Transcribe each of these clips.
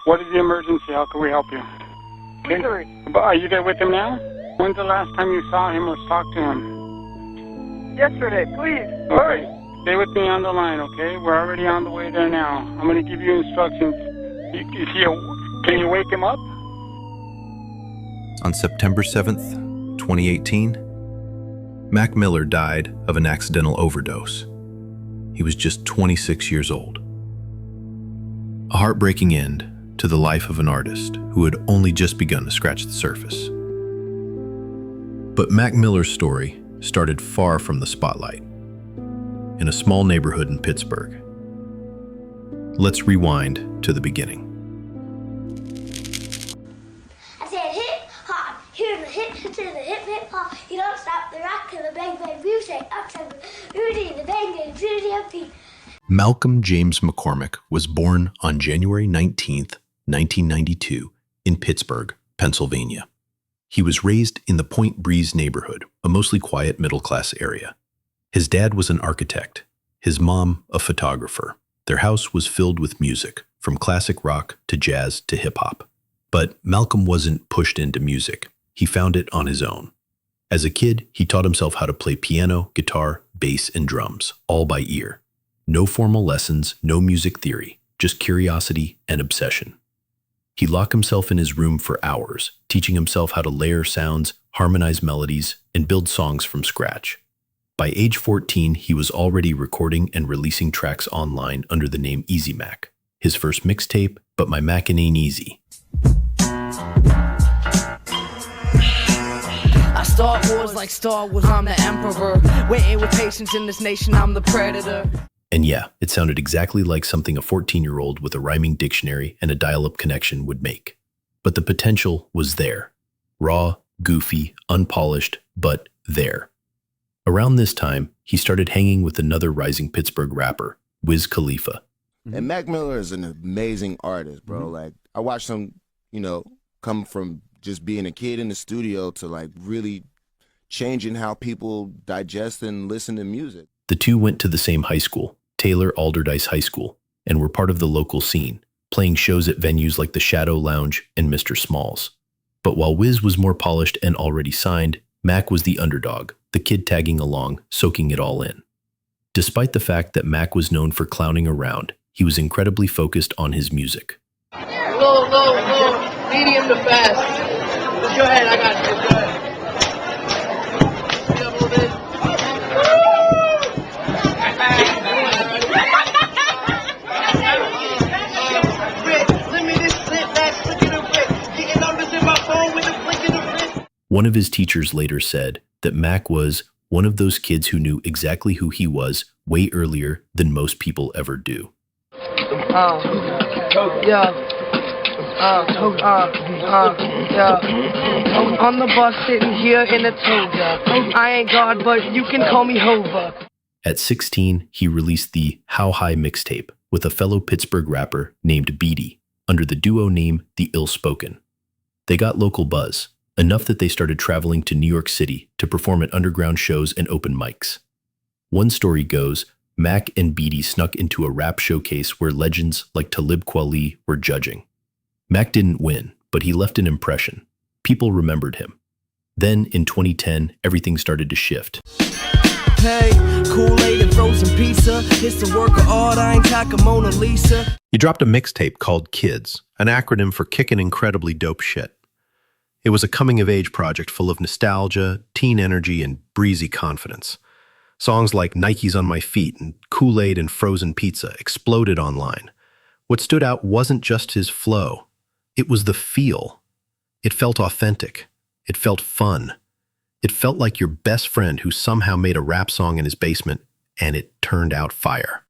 What is the emergency? How can we help you? Okay. But are you there with him now? When's the last time you saw him or talked to him? Yesterday, please. All right. Stay with me on the line, okay? We're already on the way there now. I'm going to give you instructions. Can you wake him up? On September 7th, 2018, Mac Miller died of an accidental overdose. He was just 26 years old. A heartbreaking end to the life of an artist who had only just begun to scratch the surface. But Mac Miller's story started far from the spotlight, in a small neighborhood in Pittsburgh. Let's rewind to the beginning. I said hip hop, here's the hip to the hip hop. You don't stop the rock to the bang bang music, up to the Rudy, the bang bang, Rudy up beat. Malcolm James McCormick was born on January 19th, 1992, in Pittsburgh, Pennsylvania. He was raised in the Point Breeze neighborhood, a mostly quiet middle-class area. His dad was an architect, his mom a photographer. Their house was filled with music, from classic rock to jazz to hip-hop. But Malcolm wasn't pushed into music. He found it on his own. As a kid, he taught himself how to play piano, guitar, bass, and drums, all by ear. No formal lessons, no music theory, just curiosity and obsession. He'd lock himself in his room for hours, teaching himself how to layer sounds, harmonize melodies, and build songs from scratch. By age 14, he was already recording and releasing tracks online under the name Easy Mac. His first mixtape, But My Mackin' Ain't Easy. I start wars like Star Wars, I'm the emperor. Waiting with patience in this nation, I'm the predator. And yeah, it sounded exactly like something a 14-year-old with a rhyming dictionary and a dial-up connection would make. But the potential was there. Raw, goofy, unpolished, but there. Around this time, he started hanging with another rising Pittsburgh rapper, Wiz Khalifa. And Mac Miller is an amazing artist, bro. Like, I watched him, come from just being a kid in the studio to like really changing how people digest and listen to music. The two went to the same high school, Taylor Alderdice High School, and were part of the local scene, playing shows at venues like the Shadow Lounge and Mr. Smalls. But while Wiz was more polished and already signed, Mac was the underdog, the kid tagging along, soaking it all in. Despite the fact that Mac was known for clowning around, he was incredibly focused on his music. Low, medium to fast. Go ahead, I got you. Go ahead. Speed up a little bit. One of his teachers later said that Mac was one of those kids who knew exactly who he was way earlier than most people ever do. On the bus sitting here in a toga. I ain't God, but you can call me Hova. At 16, he released the How High mixtape with a fellow Pittsburgh rapper named Beatty under the duo name The Ill Spoken. They got local buzz, enough that they started traveling to New York City to perform at underground shows and open mics. One story goes, Mac and Beatty snuck into a rap showcase where legends like Talib Kweli were judging. Mac didn't win, but he left an impression. People remembered him. Then, in 2010, everything started to shift. Hey, Kool-Aid and frozen pizza. It's the work of art, I ain't talking Mona Lisa. He dropped a mixtape called K.I.D.S, an acronym for Kickin' Incredibly Dope Shit. It was a coming-of-age project full of nostalgia, teen energy, and breezy confidence. Songs like Nike's on My Feet and Kool-Aid and Frozen Pizza exploded online. What stood out wasn't just his flow. It was the feel. It felt authentic. It felt fun. It felt like your best friend who somehow made a rap song in his basement, and it turned out fire.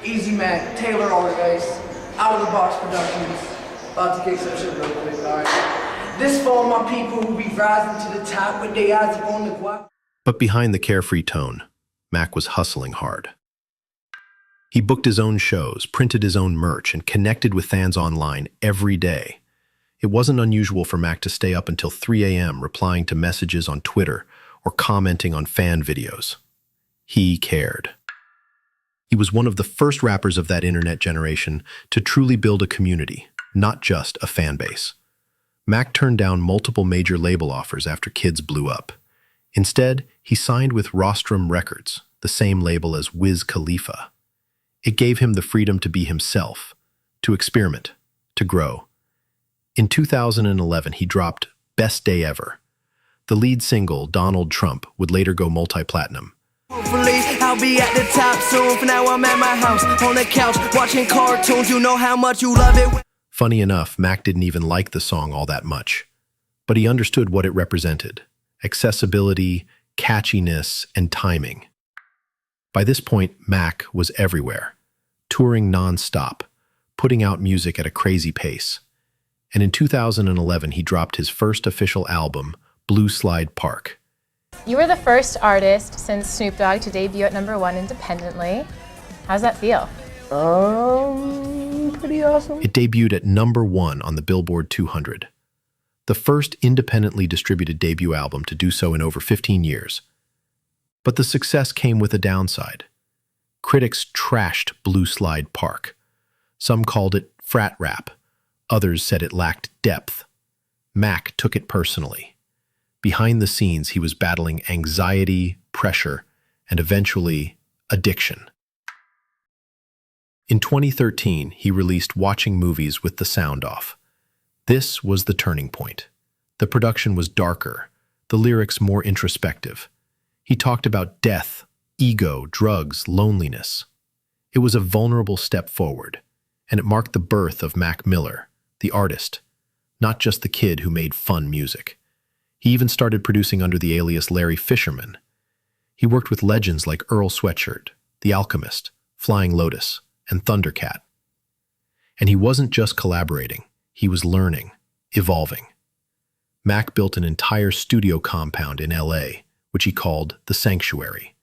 Easy Mac, Taylor Alderdice, Out of the Box Productions. About to kick some shit real quick, alright? This for all my people who be rising to the top with their eyes on the guap. But behind the carefree tone, Mac was hustling hard. He booked his own shows, printed his own merch, and connected with fans online every day. It wasn't unusual for Mac to stay up until 3 a.m. replying to messages on Twitter or commenting on fan videos. He cared. He was one of the first rappers of that internet generation to truly build a community, not just a fan base. Mac turned down multiple major label offers after K.I.D.S blew up. Instead, he signed with Rostrum Records, the same label as Wiz Khalifa. It gave him the freedom to be himself, to experiment, to grow. In 2011, he dropped Best Day Ever. The lead single, Donald Trump, would later go multi-platinum. Hopefully, I'll be at the top soon. For now, I'm at my house, on the couch, watching cartoons. You know how much you love it. Funny enough, Mac didn't even like the song all that much, but he understood what it represented: accessibility, catchiness, and timing. By this point, Mac was everywhere, touring non-stop, putting out music at a crazy pace. And in 2011, he dropped his first official album, Blue Slide Park. You were the first artist since Snoop Dogg to debut at #1 independently. How's that feel? Pretty awesome. It debuted at #1 on the Billboard 200. The first independently distributed debut album to do so in over 15 years. But the success came with a downside. Critics trashed Blue Slide Park. Some called it frat rap. Others said it lacked depth. Mac took it personally. Behind the scenes, he was battling anxiety, pressure, and eventually, addiction. In 2013, he released Watching Movies with the Sound Off. This was the turning point. The production was darker, the lyrics more introspective. He talked about death, ego, drugs, loneliness. It was a vulnerable step forward, and it marked the birth of Mac Miller, the artist, not just the kid who made fun music. He even started producing under the alias Larry Fisherman. He worked with legends like Earl Sweatshirt, The Alchemist, Flying Lotus, and Thundercat. And he wasn't just collaborating, he was learning, evolving. Mac built an entire studio compound in LA, which he called The Sanctuary.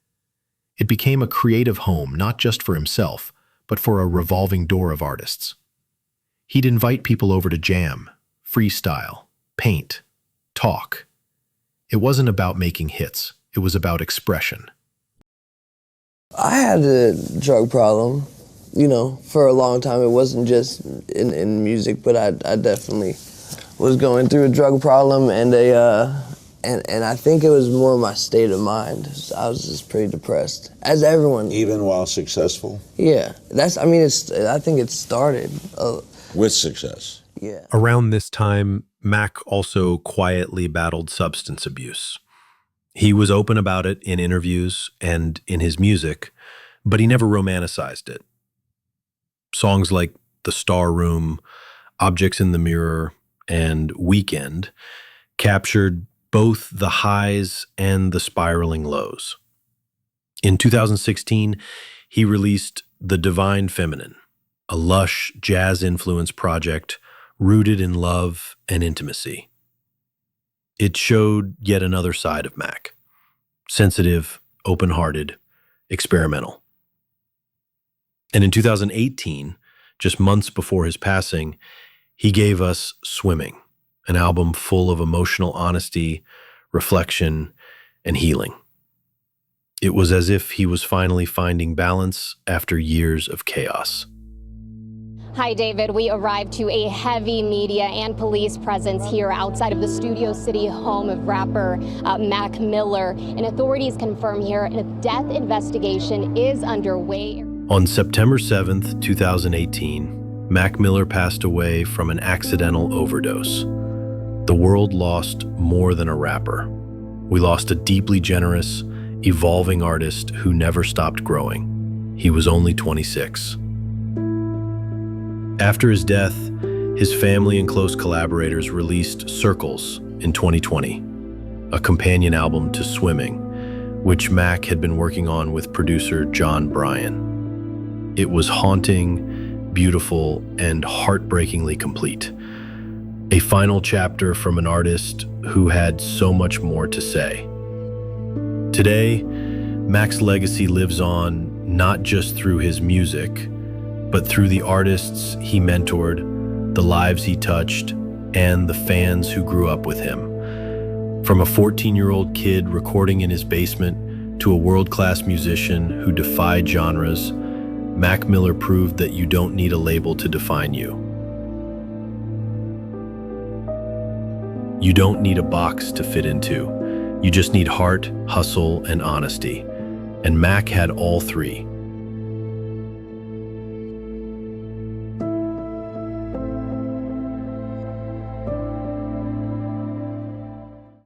It became a creative home not just for himself, but for a revolving door of artists. He'd invite people over to jam, freestyle, paint, talk. It wasn't about making hits, it was about expression. I had a drug problem, for a long time. It wasn't just in music, but I definitely was going through a drug problem, and I think it was more my state of mind. I was just pretty depressed, as everyone. Even while successful? Yeah, I think it started. With success? Yeah. Around this time, Mac also quietly battled substance abuse. He was open about it in interviews and in his music, but he never romanticized it. Songs like The Star Room, Objects in the Mirror, and Weekend captured both the highs and the spiraling lows. In 2016, he released The Divine Feminine, a lush, jazz-influenced project rooted in love and intimacy. It showed yet another side of Mac: sensitive, open-hearted, experimental. And in 2018, just months before his passing, he gave us Swimming, an album full of emotional honesty, reflection, and healing. It was as if he was finally finding balance after years of chaos. Hi, David. We arrived to a heavy media and police presence here outside of the Studio City home of rapper Mac Miller. And authorities confirm here a death investigation is underway. On September 7th, 2018, Mac Miller passed away from an accidental overdose. The world lost more than a rapper. We lost a deeply generous, evolving artist who never stopped growing. He was only 26. After his death, his family and close collaborators released Circles in 2020, a companion album to Swimming, which Mac had been working on with producer John Bryan. It was haunting, beautiful, and heartbreakingly complete. A final chapter from an artist who had so much more to say. Today, Mac's legacy lives on not just through his music, but through the artists he mentored, the lives he touched, and the fans who grew up with him. From a 14-year-old kid recording in his basement to a world-class musician who defied genres Mac Miller proved that you don't need a label to define you. You don't need a box to fit into. You just need heart, hustle, and honesty. And Mac had all three.